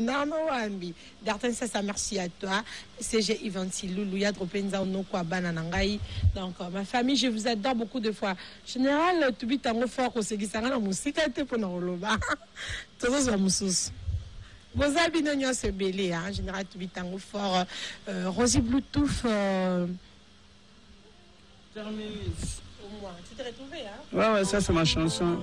Non, Wambi. D'Arten, ça, merci à toi. CG Ivanti Loulou, Yadro Penza, Onoko, Bananangaï. Donc, ma famille, je vous adore beaucoup de fois. Général, tu vis tango fort au Séguisanga, la musique, tu pour nous loba. Tout ça, c'est vos habits n'ont se belé, hein. Général, tu vis tango fort. Rosie Bluetooth. Terminus. Au moins, tu t'es retrouvé, hein? Ouais, ça, c'est ma chanson.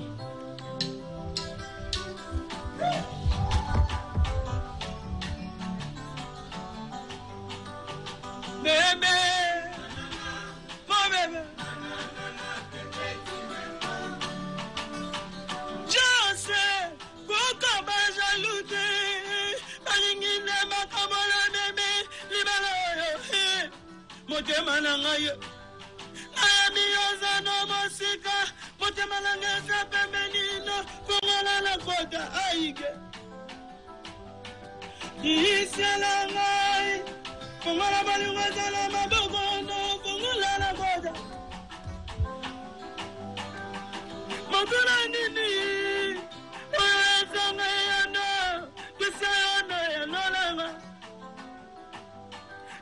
Bébé, mon bébé, je sais pourquoi jaloute, alingine makabola bébé, libalo, motema nangayo, ayami ozano mosika, motema nangeza pembenino, kongola la kota aige, isiala ngai. Kongola balunga zala mabogono, kongola la goda. Mokula nini, oezanga yana, kisayana yanolanga.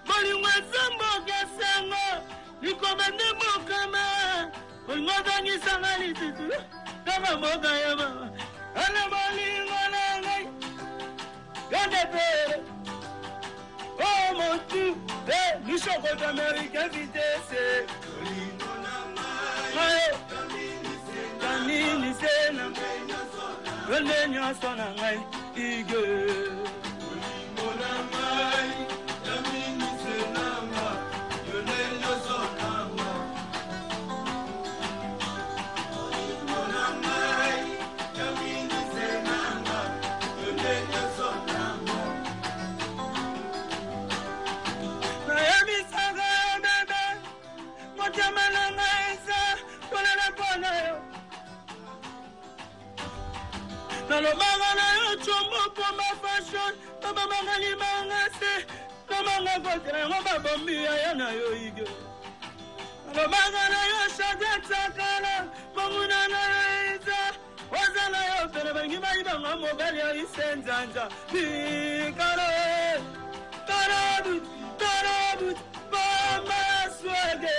Balunga zambo kesanga, nikomende mokama, kongoza nisanga lisitu, kama moga yama. Ala balinga nangai, gande pere. Oh mon Dieu, nous sommes américains vitesse. Camini sena, venenya sona ngai ige. Mona mai, camini sena ma, venenya sona ma. Mona mai, camini sena ma, venenya sona ma. Nalo mangana yo chombo po ma fashion, baba mangani mangase, no manga kotre ngoma bombi ya na yo ige. Nalo mangana yo shade takala, manguna na iza, wazala yo pere bangi mai banga mobile ya isenzanja. Bikaro, tarabut, mama swage,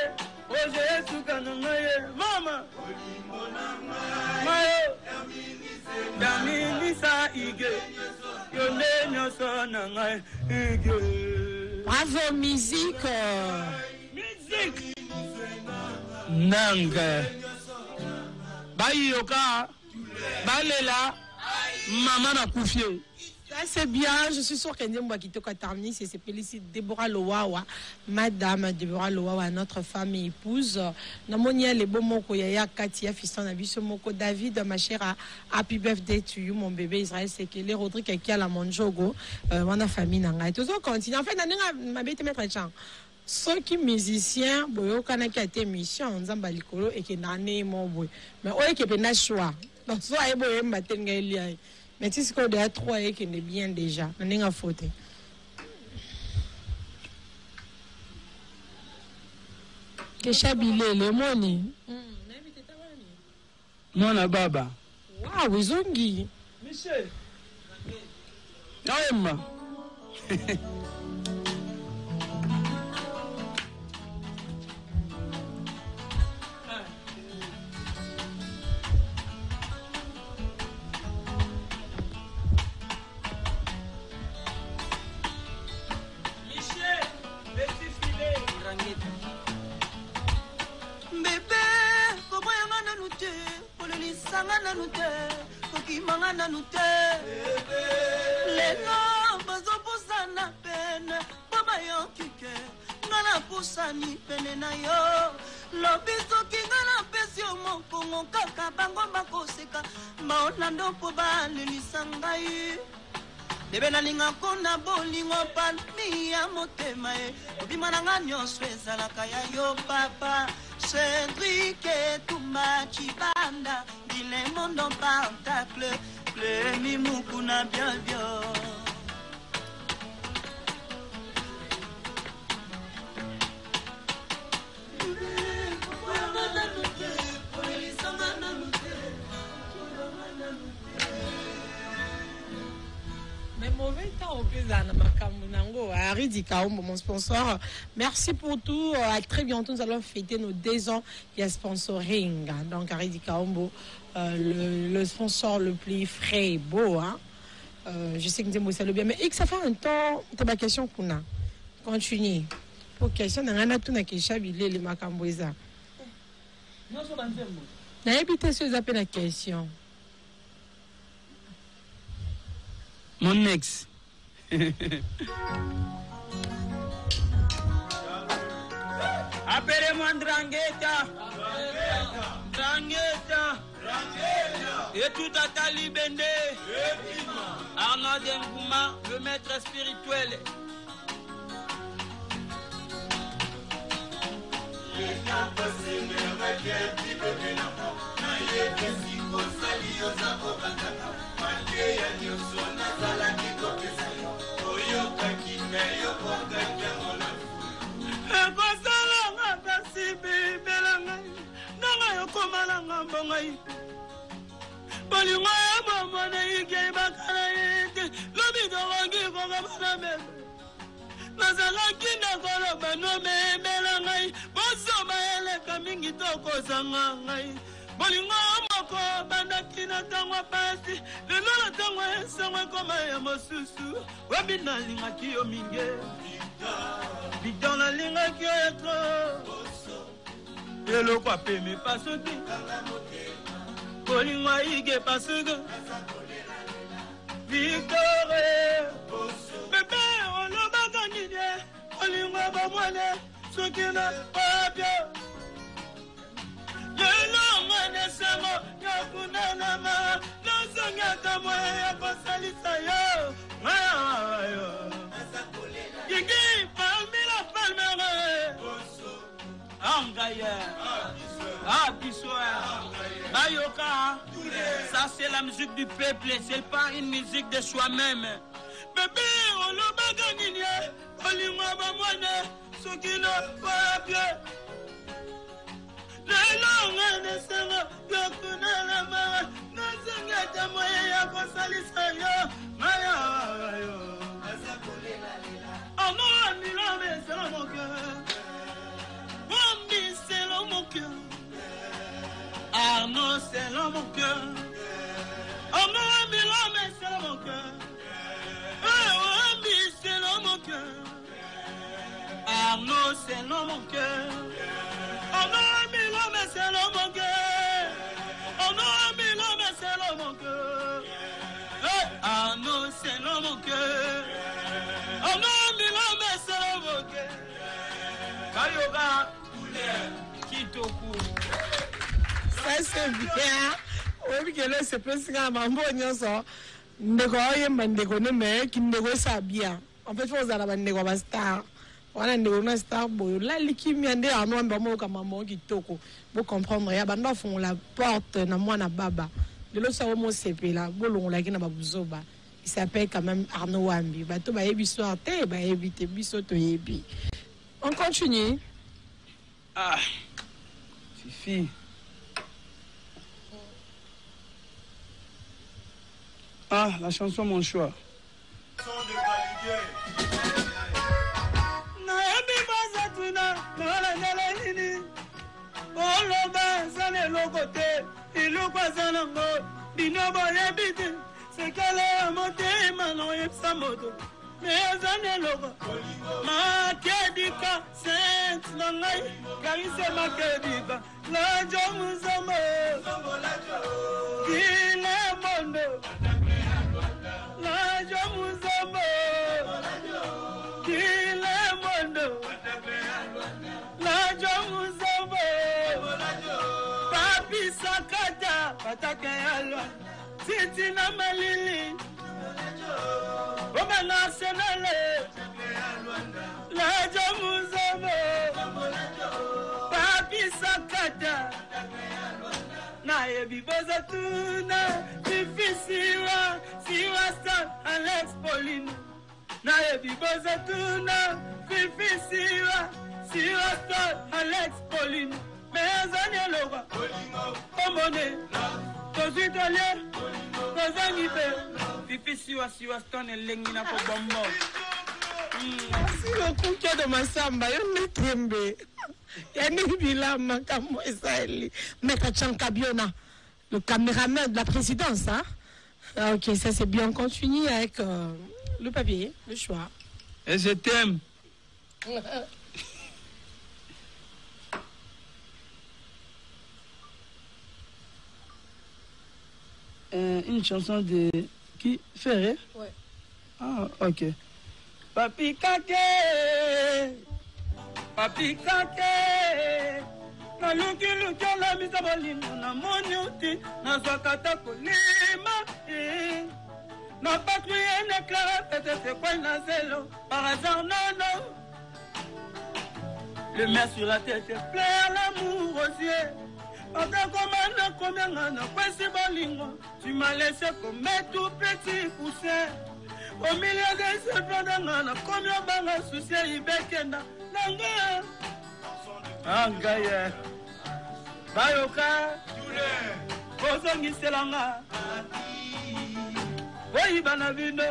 oje Yesu kanangaye, mama. Mayo. Damini ige, yone sona ngai ige. Bravo, musique. Musique. Nanga. Bayoka, balela, maman a couffé. Ça c'est bien, je suis sûre qu'elle qui te terminer, c'est félicite Déborah Lowawa, Madame Déborah Lowawa, notre femme et épouse. Namonia les beaux moko yaya Katia fiston abiso moko David ma chère happy birthday to you mon bébé Israël c'est que les Rodrigue qui a la monjogo mon famille nanga. Tout ça continue. En fait nanga ma bête mettre chant. Ceux qui musiciens boyo kana qui a été mission nzamba likolo et que nané mon boy. Mais oye que pena choix. Donc soit boyo matenga elia. Mais si c'est qu'on a trois et qu'il est bien déjà, on n'a pas faute. Que chabile le moni. Mona baba. Waouh, zongi. Michel. Naema. Sangana nute, koki mangana nute. Lelo bazo posana pene, baba yo kike, ngana posani pene na yo. Lobiso kingana pesio mokongo kaka bango bakoseka, maonando po ba lelisangai. Debe na linga kona bolingo palmi ya motema e, obimana nganyo sweza la kaya yo papa. Cédric et Touma Chibanda, il est mon nom pentacle, le mimoukuna bien bien. mauvais temps au Pézana Makamunango, Aridi Kaombo, mon sponsor. Merci pour tout. À très bientôt, nous allons fêter nos 2 ans. Il y a sponsoring. Donc, Aridi Kaombo, le sponsor le plus frais et beau. Hein. Je sais que nous aimons le bien. Mais ça fait un temps, c'est ma question qu'on a. Continue. Pour question, on a tout na kishabile le Makamboisa. Non, c'est pas un terme. N'a habité sur la question. Mon ex. Appelez-moi Drangheta. Drangheta. Et tout à Talibende. Arnaud Dengouma, le maître spirituel. nazalaki nakoloba nomemela ngai bozoma eleka mingi tokozanga ngai bolingo moko bandaki na ntango pasi lelo na ntango esango ekoma ya mosusu webi nalingaki yo mingi bito nalingaki yo etro eloko apemi pasuki bolingo aige pasuki Victoire bebe olobaka nini olingo bamwane soki na papio lelo ngane sango yakunanama nazongaka moya ya kosalisa yo mayo yigi palmila palmere angaya Bayoka, ça c'est la musique du peuple, c'est pas une musique de soi-même. Bébé, on l'a bagagné, on l'a bagagné, ce qui n'a pas bien. Les langues ne sont pas que la main, nous sommes à moyen à consalisa yo, maya yo. Oh non, Milan, mais c'est mon cœur. Bambi, c'est mon cœur. Arnaud, c'est dans mon cœur. Oh non, Milan, mais c'est dans mon cœur. Oh, c'est dans mon cœur. Arnaud, c'est dans mon cœur. Oh non, Milan, mais c'est dans mon cœur. Oh non, Milan, mais c'est dans mon cœur. Arnaud, c'est dans mon cœur. Oh non, Milan, mais c'est dans mon cœur. Kayoga, Kitoku. Ça c'est bien. Oui, que là c'est presque un mambo nyonso. Ndeko yemba ndeko ne me ki ndeko sa bien. En fait, faut zala ndeko ba star. Wana ndeko na star boyo. La likimi ande ano mba mo ka mambo kitoko. Vous comprendre ya banda font la porte na mwana baba. De l'autre ça mo sepela bolongo la kina babuzoba. Il s'appelle quand même Arnaud Wambi. Bato ba yebi soir te ba yebi te biso to yebi. On continue. Ah. Fifi. Ah, la chanson Mon choix. C'est qu'elle est montée, maintenant il s'est moto. Mais années logo, ma kedika, sainte nangai, karise ma kedika, la jomuzamo, kile mondo, la jomuzamo, kile mondo, la jomuzamo, papi sakata, patake alwa, titi na malili. Oma nationale, la jamuzamo, papi sakata, na yebi boza tuna, difficile, siwa star Alex Paulino, na yebi boza tuna, difficile, siwa star Alex Paulino, mezani loga, omone, tozi italien, tozi nipe. Fifi siwa stone lengi na ko bombo. Si le coup de Massamba, il me tremble. Yani Bilama Kamoisali. Maître Tchankabiona, le caméraman de la présidence. Hein? Ah, ok, ça c'est bien. On continue avec le papier, le choix. Et je t'aime. Une chanson de qui? Ferré? Ouais. Ah, ok. Papi Kake, Papi Kake, na luki la misa bolingo na monyuti na zakata kolima na patrouille ne clara peut-être c'est quoi na zélo par hasard non. Le maire sur la tête pleure l'amour aux yeux. Tu m'as laissé comme un tout petit poussin. Au milieu de ce plan, combien de soucis il békena. Angaya Bayoka Bozongi Selanga Boyi Banavino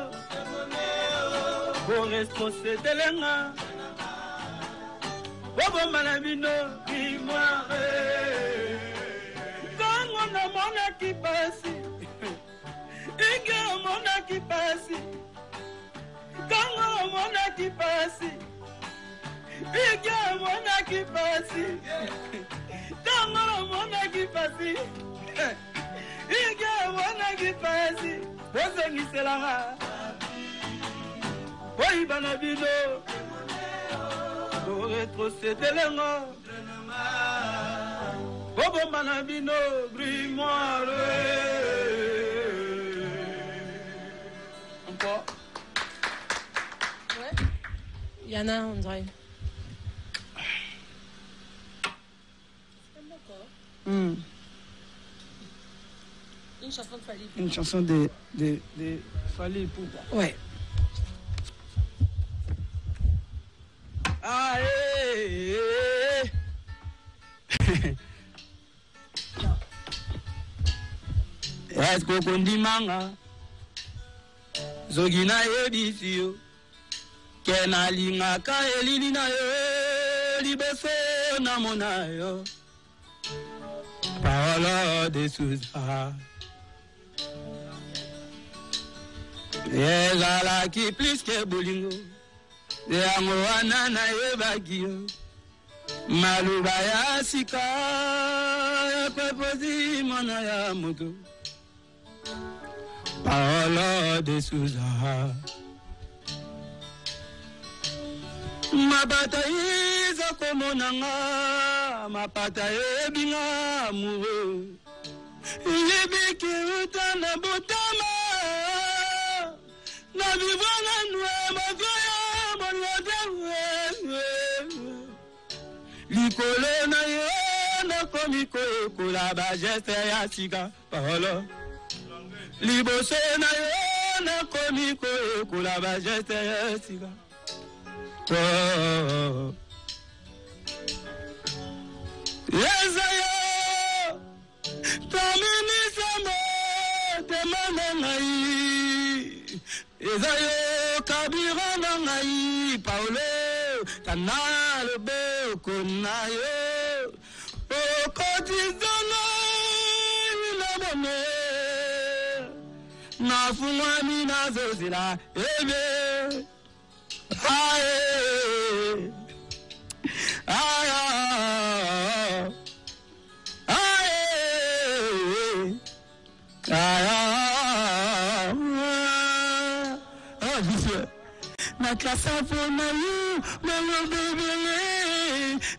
Boresto Sedelenga Bobo ManavinoImoire Kango na mona kipasi Inge mona kipasi Kango mona kipasi Inge mona kipasi Kango mona kipasi Inge mona kipasi Bozongi Selanga Boyi Banavino Rétrocéder les morts. Bobo Manabino, grimoire. Encore. Ouais. Yana, on dirait. Une chanson de Fali. Une chanson de Fali Poupa. Ouais. Ah, est-ce qu'on dit manga? Zogina edisio. Kena linga ka elina yo. Libeso na mona yo. Paolo de Souza. Ezala ki plus que bolingo. Yango anana ebagio maluba ya sika ya pepozi mona ya moto Paolo de Souza mapata iza komonanga mapata ebinga muro yebiki utana botama na vivana nwe Likolo na yo na komiko kula ba geste ya sika Paolo Liboso na yo na komiko kula ba geste ya sika Oh Yesayo Tamini samo temana ngai Yesayo kabira na ngai Paolo Tanalo beko na yo O kotizana na mone Na fumwa mina zozila Ebe Aye Aye Aye Aye Na klasa fona you, melo bebele,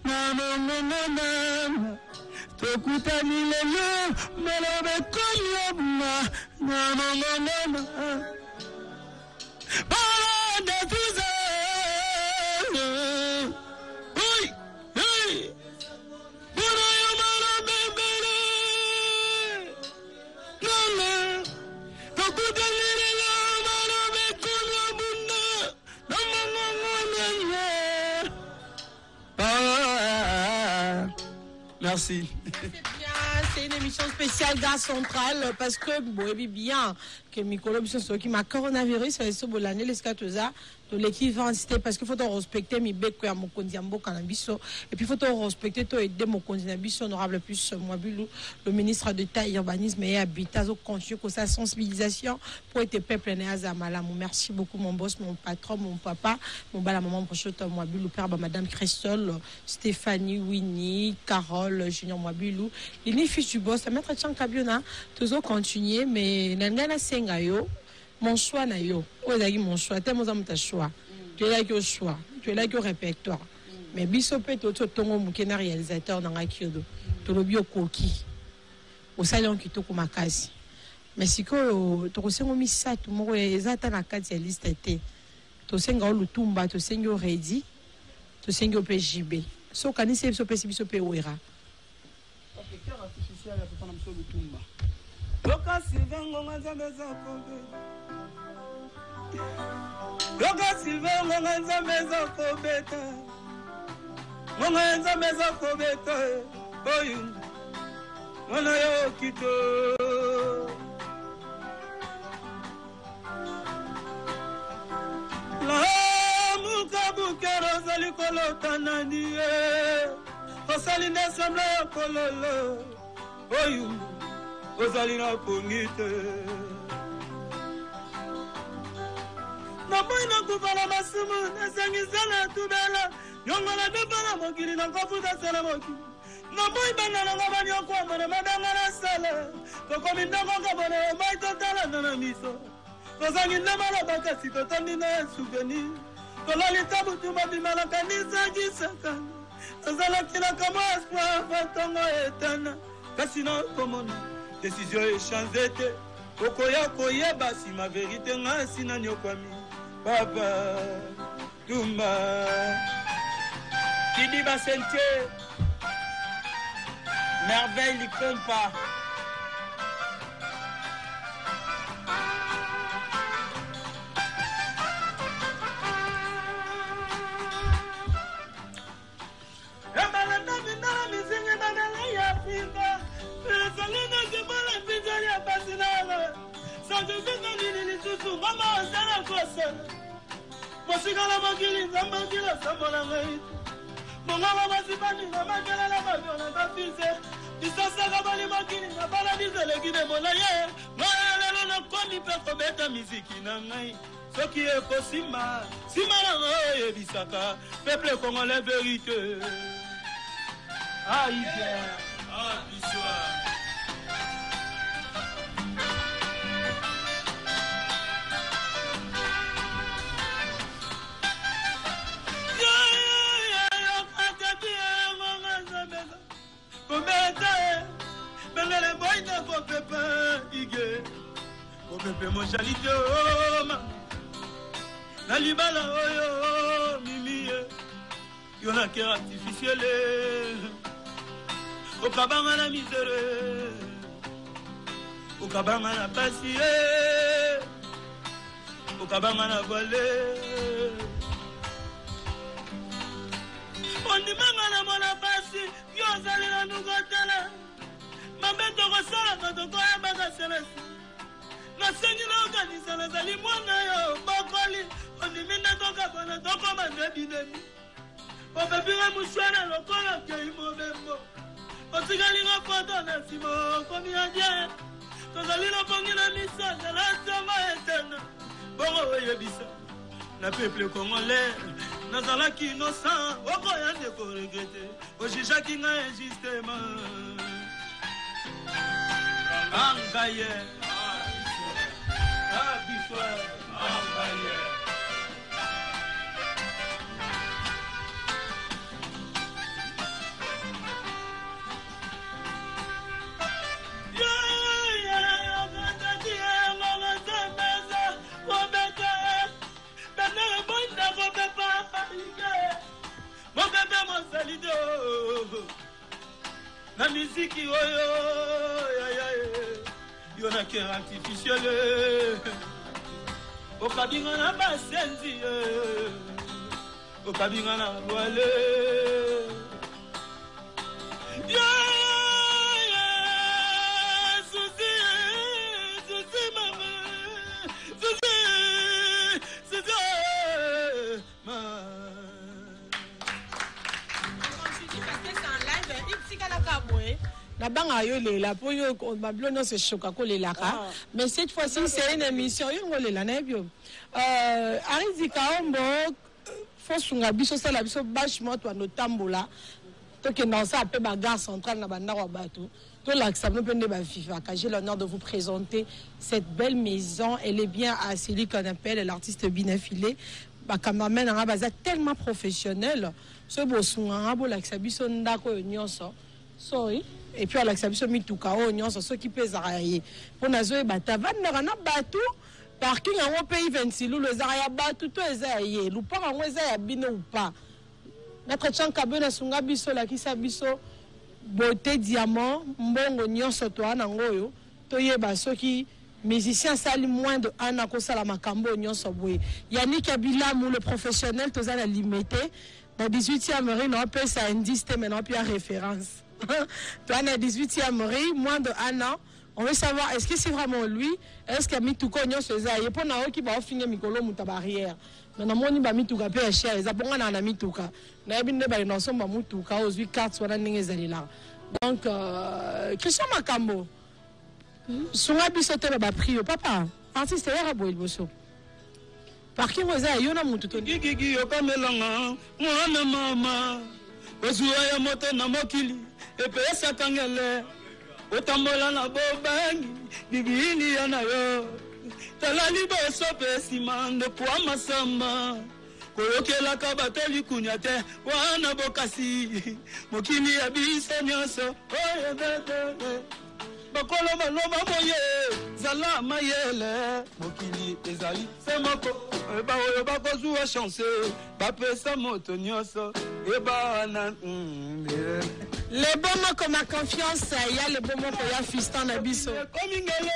na na. Tokuta ni lelo, melo bekonyo na. Para de tuze, oi, oi. Para yo melo bebele, na. Tokuta ni lelo, melo bekonyo Merci. C'est bien, c'est une émission spéciale Gare Centrale parce que, bon, bien que Mikolo Biso qui m'a coronavirus, c'est l'année les 4 ans. De l'équipe va citer parce qu'il faut respecter mes becs à mon condiambo cannabiso et puis il faut respecter tout aider mon condiambiso honorable plus moi le ministre d'État urbanisme et habitat au continuer que sa sensibilisation pour être peuple né à Zamala. Merci beaucoup mon boss, mon patron, mon papa, mon bala maman prochette moi le père madame Christol, Stéphanie, Winnie, Carole, Junior Moabilou, les fils du boss, maître Tchankabiona, toujours continuer mais nangana sengayo. Mon choix na yo, mon choix, tellement ta choix. Tu es là que choix, tu es là que répertoire. Mais bisopé to tongo mukena réalisateur dans Akiodo. To lo bio koki. Au salon qui to kumakasi. Mais si ko to sengo misa to mo ezata na kati ya liste té. To senga lutumba, to sengo ready, to sengo PJB. So kanise so bisopé oira. OK, cœur artificiel ya papa na mso lutumba. Yoka Sylvain Nzambe Zakobe. Yoka Sylvain Nzambe Zakobeta. Nzambe Zakobeta. Oyun. Wana yo kito. La mukabukero zali kolota nani. Osali nesemble kololo. Oyun. Ozalina pongite na boina kuvala masumu nasangizana tubela nyongola debana mokili na kofuta sala moki na boy banana ngabani okwa na madanga na sala tokomi ndongo ngabona mai totala na miso kozangi ndamala bakasi totandi na souvenir kolali tabutu mabimala kanisa gisaka azala kila kama espoir batongo etana kasina komona décision échangée okoya koyeba si ma vérité nga sina nyokwami papa tumba Kidi Basente merveille likompa Mosigala magili zambagila sambola ngai Mongala basibani ngamagala la babiona bafise Disasa kabali magili ngabala dizele gide mola ye Ngala na kondi pe kobeta miziki na ngai Soki e posima Simala ngoye bisaka Peuple congolais vérité Ah Iber Ah Bissoir Bengele boy na ko pepe ige ko pepe mo jalite oma na libala oyo mimi yo na cœur artificiel o kabanga na misère o kabanga na pasi o kabanga na volé on dimanga na mona pasi yo zalina nugotala Mabeto kosala katoko ya baka selesi Nasengi na organisa na zali mwana yo Bokoli Ondimina toka bona toko mandebi demi Opepire mushwana lokola kei mobembo Otigali nga foto na simo Komi adye Tozali na pongi na misa Zala sama etena Bongo weyebisa Na peuple congolais Nazalaki innocent Oko yande ko regrete Ojijaki nga injustement Angaye Abiswa Angaye La musique yo na cœur artificiel o kabinga na basenzi o kabinga na wale na banga yo lela po yo bablono se choka ko lela ka mais cette fois-ci c'est une émission yo ngolela na bio Aridi Kaombo faut sunga biso sala biso bâchement to no tambola to ke dans ça pe bagarre centrale na banda wa bato to l'accent pe ne ba FIFA ka j'ai l'honneur de vous présenter cette belle maison. Elle est bien à celui qu'on appelle l'artiste Binafilé ba cameraman nga baza tellement professionnel so bo sunga bo l'accent biso ndako nyonso sorry et puis à l'accent mituka o nyonso so ki pesa ye pour nazo ba tavana na bato parking en pays 26 le zaya bato to ezaye lu pa ngo ezaya bino ou pas notre chanka bena sunga biso la kisa biso beauté diamant mbongo nyonso to ana ngoyo to yeba soki musicien sali moins de ana ko sala makambo nyonso boye Yannick Abilamou le professionnel to zala limité dans 18e mairie non peut ça indice maintenant puis référence to ana 18e mairie moins de un an. On veut savoir, est-ce que c'est vraiment lui? Est-ce qu'il y a mis tout cognon sur ça? Il y a pas qui va finir Mikolo Mouta barrière. Maintenant, moi, ni ba mis tout cas peu cher. Ils apprennent à na mis tout cas. Na bien de ba non sommes ba tout cas aux 8 cartes soit na n'ingé là. Donc, Christian Makambo. Songa bisote ba prix papa. Artiste ya boy boso. Par qui vous avez yona mutu to gigi yo kamelanga mwana mama. Ozuwa ya moto na mokili. Epe sa kangele. Otambola na bobangi bibini yana yo talali boso pesima ndo kwa masamba koyokela kabateli kunyate wana bokasi mokili ya biso nyonso oyo bebe bakolo maloma moye zala mayele mokili ezali semoko eba oyo bakozua chance bapesa moto nyonso eba na les bons mots comme ma confiance, il y a les bons mots pour y fiston na biso. Komingele,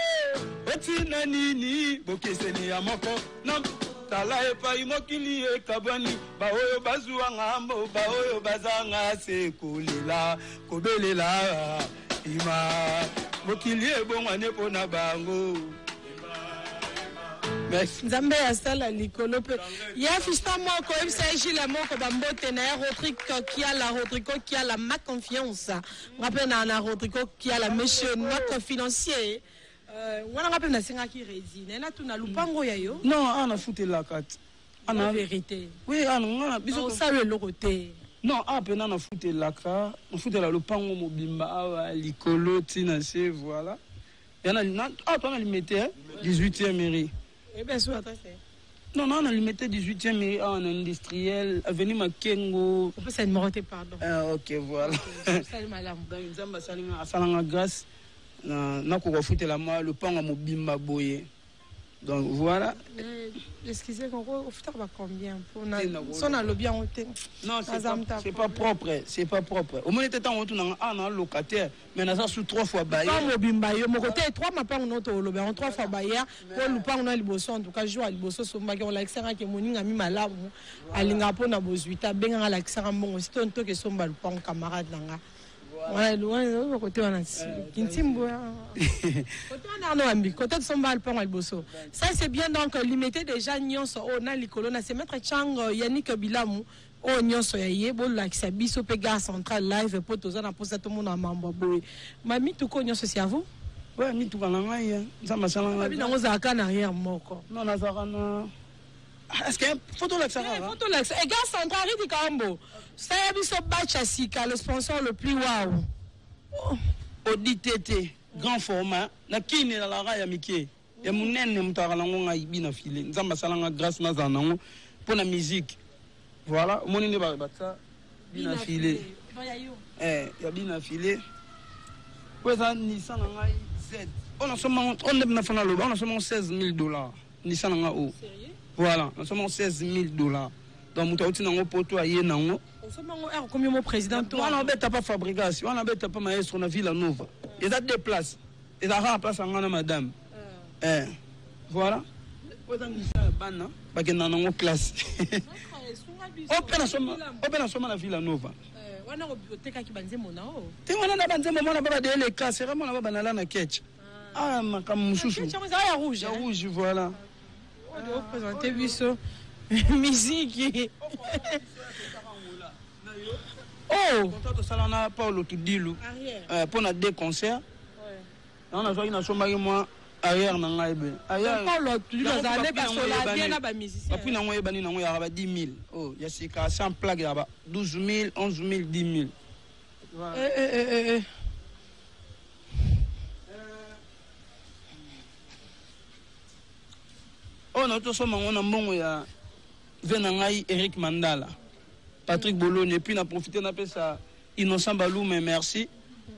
otina nini, bokeseni ya moko, nam tala epa imokili e kabani, ba oyo bazua ngambo, ba oyo bazanga se kolila, kobelela, ima, mokili e bongwane pona bango. Nzambe ya sala likolo pe ya fiston moko il s'agit la moko bambote na Rodrigo qui a la ma confiance rappelle na Rodrigo qui a la monsieur notre financier wana rappelle na singa ki résine na tuna lupango ya yo non ana fouté la carte ana vérité oui ana biso ça le lokoté non apena na fouté la carte on fouté la lupango mobimba awa likolo tina se voilà yana na toi na limité 18e mairie. Eh bien, soit non, on a limité 18e mairie en industriel, avenue Makengo. On peut ça numéroter, pardon. Ok, voilà. Salut, madame. Dans une zamba salanga grâce, na ko foutre la main le pan à mobimba boye. Donc voilà. Excusez moi, on va combien pour on a le bien monté. Non, c'est pas propre, c'est pas propre. Au moins était temps on tourne en locataire, mais na ça sous 3 fois baillé. Pas mobimba yo, mon côté 3 ma pas on auto le bien 3 fois baillé. Pour le pas on a liboso en tout cas jour à liboso so mba on l'accent que moni ngami malamu alinga po na bozuita benga l'accent mbongo sito nto ke somba le pas camarade nanga. Ouais, loin côté on a kintimbo. Côté on a no ambi, côté de somba le pas le bosso. Ça c'est bien donc limiter déjà nyonso on a likolo na se mettre chang Yannick Bilamou o nyonso ya yebo l'accès biso pe gare central live pour tous na pour ça tout monde en mambo boy. Mami tout ko nyonso c'est à vous? Ouais, mi tout kana ngai ça ma salanga. Abi nango za kana arrière moko. Non na za kana. Est-ce que photo l'accès photo l'accès et gare central Aridi Kaombo. Ça y a biso Bachasika le sponsor le plus waouh. ODTT grand format na kini na la ya mike ya munene mutala ngonga ibina file nzamba salanga grâce na za nango pour la musique voilà moni ne ba ça bina file ya bina file kweza Nissan ngai Z on a seulement on na fana lo on a seulement $16,000 Nissan nga o voilà on a seulement $16,000 donc mutauti nango poto aye nango combien mon président toi on n'habite pas fabrication on n'habite pas maestro na Villa Nova ils a deux places ils a un place en madame voilà bana bakena nango classe opena soma na Villa Nova wana bibliothèque ki banze mona o te wana na banze mona baba de les classes vraiment na baba na na ketch makam mususu ya rouge voilà on doit présenter biso musique Oh! Contrat au salon Paulo Tudilu. Pour na 2 concerts. On a joué na sombaki moi arrière na ngai be. Arrière. Paulo Tudilu za ne ba sola bien na ba musicien. Puis na ngoye bani na ngoye ba 10 000. Oh, ya sika 100 plaques ya ba 12 000, 11 000, 10 000. Oh, notre somme on a mbongo ya venangai Eric Mandala. Patrick Bologne, et puis on a profité de ça. Innocent Balou, mais merci.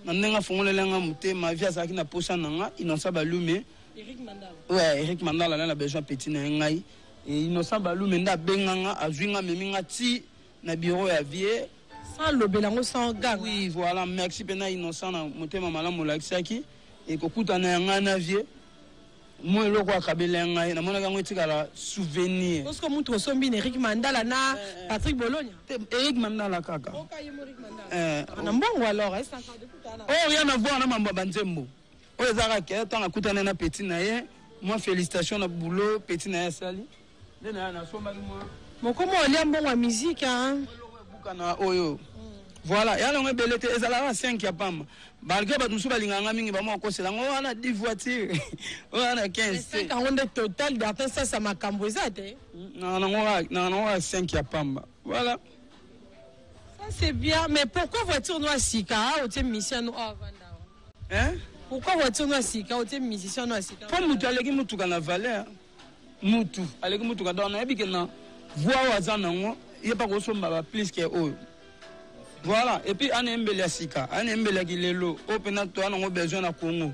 On a fait ma vie à ça qui n'a pas ça. Innocent Balou, mais. Eric Mandala. Ouais, Eric Mandala, là, a besoin de petit n'engai. Et Innocent Balou, mais n'a benganga, a joué un memingati, na bureau à vie. Sans le belango, sans gang. Oui, voilà, merci, pena Innocent, monté ma malam moulaxaki. Et qu'au t'en a un avier. Moi, le roi Kabelenga, na mona gango tika souvenir. Parce que mon tour sombi Eric Mandala na Patrick Bologne. Eric Mandala kaka. Eric Mandala. Na mbongo alors, est-ce encore de kutana? Oh, rien à voir na mambo banzembo. Oh, ezara ke tant akutana na petit na ye. Moi félicitations na boulot petit na ye sali. Nena na somba moi. Mon comment on lit mbongo musique hein? Bukana oyo. Voilà, ya longue belete ezala 5 ya pamba. Malgré ba musu balinganga mingi ba mo kosela ngo wana 10 voitures. Wana 15. 5 en total d'artiste ça m'a cambosate. Non, 5 ya pamba. Voilà. Ça c'est bien, mais pourquoi voiture noire sika ou tu musicien noir vanda? Hein? Pourquoi voiture noire sika ou tu musicien noir sika? Pour mutu aleki mutu kana valeur. Mutu aleki mutu kana na ebike na voix wazana ngo yepa ko somba ba plus que oyo. Voilà, et puis on est mbele sika, on est mbele kilelo, opena to on a besoin na Congo.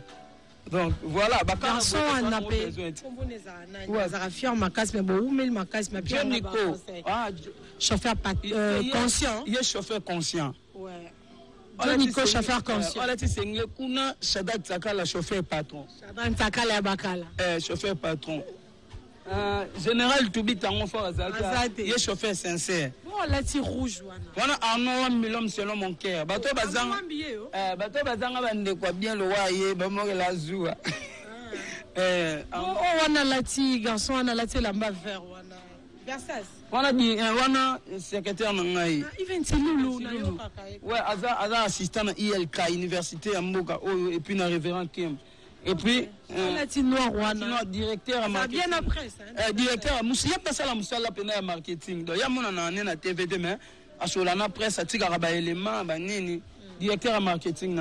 Donc voilà, ba garçon on appelle Zara fier ma casse mais bon mais ma casse ma bien Nico. Ah, chauffeur conscient. Il est chauffeur conscient. Ouais. Nico chauffeur conscient. On a dit c'est anglais kuna Shadak Sakala chauffeur patron. Shadak Sakala bakala. Chauffeur patron. Général Toubi Tango Fort Azaki, il est chauffeur sincère. Bon, là, c'est rouge. Voilà, un million selon mon cœur. Bateau Bazanga bande quoi bien le waye, bamo la zoua. On a la tige, garçon, on a la tige, la m'a vert, on a. Versas. On a dit, on a secrétaire Nangaï. Even Loulou, ouais, Aza assistant à ILK, Université à Mboka, et puis na révérend Kim. Et puis, directeur marketing. Bien après ça. Directeur, Moussia passe à la Moussala Pena marketing. Donc, il y a mon année na TVD, mais à Solana presse, à Tigaraba élément, Banini, directeur marketing,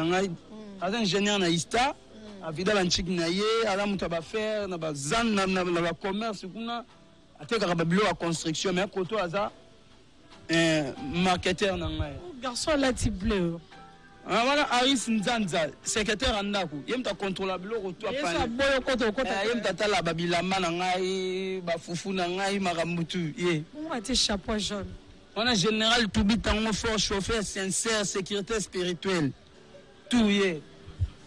à ingénieur na ISTA, à Vidal Anchik Naye, à la Moutaba faire, na Bazan, na commerce, à Tigaraba bureau à construction, mais à Koto Aza, marketeur Nangaï. Garçon là, tu bleu. Voilà, Aris Nzanza, secrétaire Andaku. Il y a un contrôlable au retour. Il y a un tala babilama nangai, bafufu nangai, maramutu. On a tes chapeaux jaunes. On a général Toubi Tango fort, chauffeur sincère, sécurité spirituelle. Tout y est.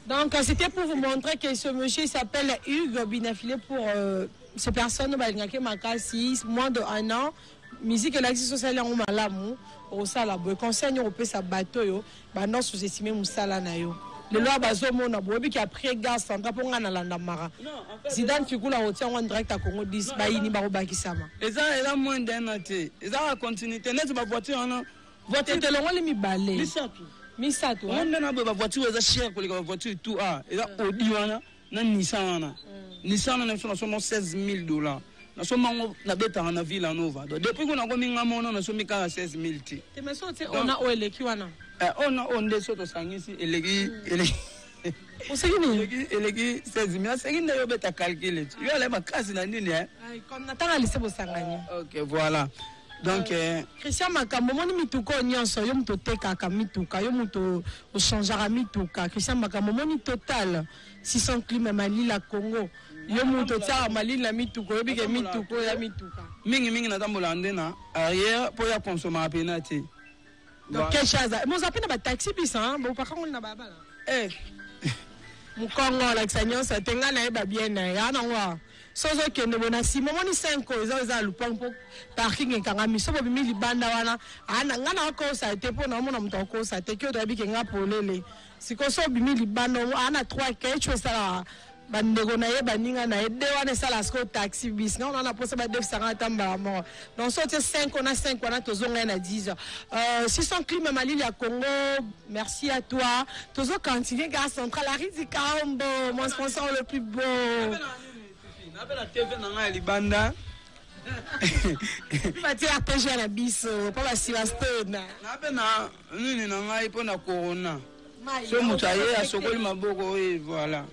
Donc, c'était pour vous montrer que ce monsieur s'appelle Hugues Binafilé pour ces personnes qui ont 6 moins de 1 an. Musique et l'accès social en malamu au sala boy conseil on peut sa bateau yo ba non sous-estimer musala na yo le loi bazomo na bobi qui après gaz sanga ponga na landa mara Zidane fikula hotia en direct à Congo 10 ba yini ba robakisama eza moins d'un ate eza la continuité net ba voiture on voiture de longo le mibale misatu on na ba voiture eza cher pour les voitures tout eza Audi wana na Nissan na sommes $16,000. Nous sommes na beta na Villa Nova. Depuis qu'on a commis un mono, nous sommes à 16,000. On a où qui wana? On a on des autres sanguis et les on sait ni les 16,000. C'est une de beta calculer. Tu as les vacances na nini hein? Comme na tanga lycée bosangani. OK, voilà. Donc Christian Makambo moni mituko nyonso yo muto teka ka mituka yo muto o changera mituka Christian Makambo moni total 600 climat Mali la Congo yo muto tsa Mali la mituko yo bige mituko ya mituka mingi na tambola ndena arrière pour ya consommer penati. Donc quelle chose mo zapena ba taxi bisa bo pa kango na baba la mu Congo la xanyonsa tenga na ba bien na ya na wa sozo kende bona si momo ni 5 ans za lupang po parking enganga miso bo bimi libanda wana ana ngana ko sa te po na mona mto ko sa te kyo dabi ke nga polele siko so bimi libanda ana 3 kecho sala bandeko na ye baninga na ye de wana esala siko taxi bis nga on a posé ba 250 mbala mort donc so tie 5 on a 5 wana tozonga na 10 600 climat Malili à Congo merci à toi tozo continuer gare centrale Aridi Kaombo mon sponsor le plus beau na la TV na nga libanda ba ti appeler na biso pa ba Silastone na pe na nini na nga ipo na corona so mutaye a sokoli maboko et voilà.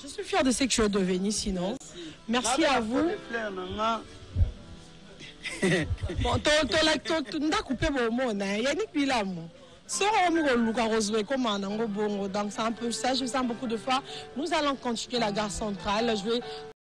Je suis fière de ce que tu es devenu sinon. Merci à vous. Bon, tu n'as coupé mon mot, Yannick Bilamo. Donc c'est un peu ça, je sens beaucoup de fois. Nous allons continuer la gare centrale. Je vais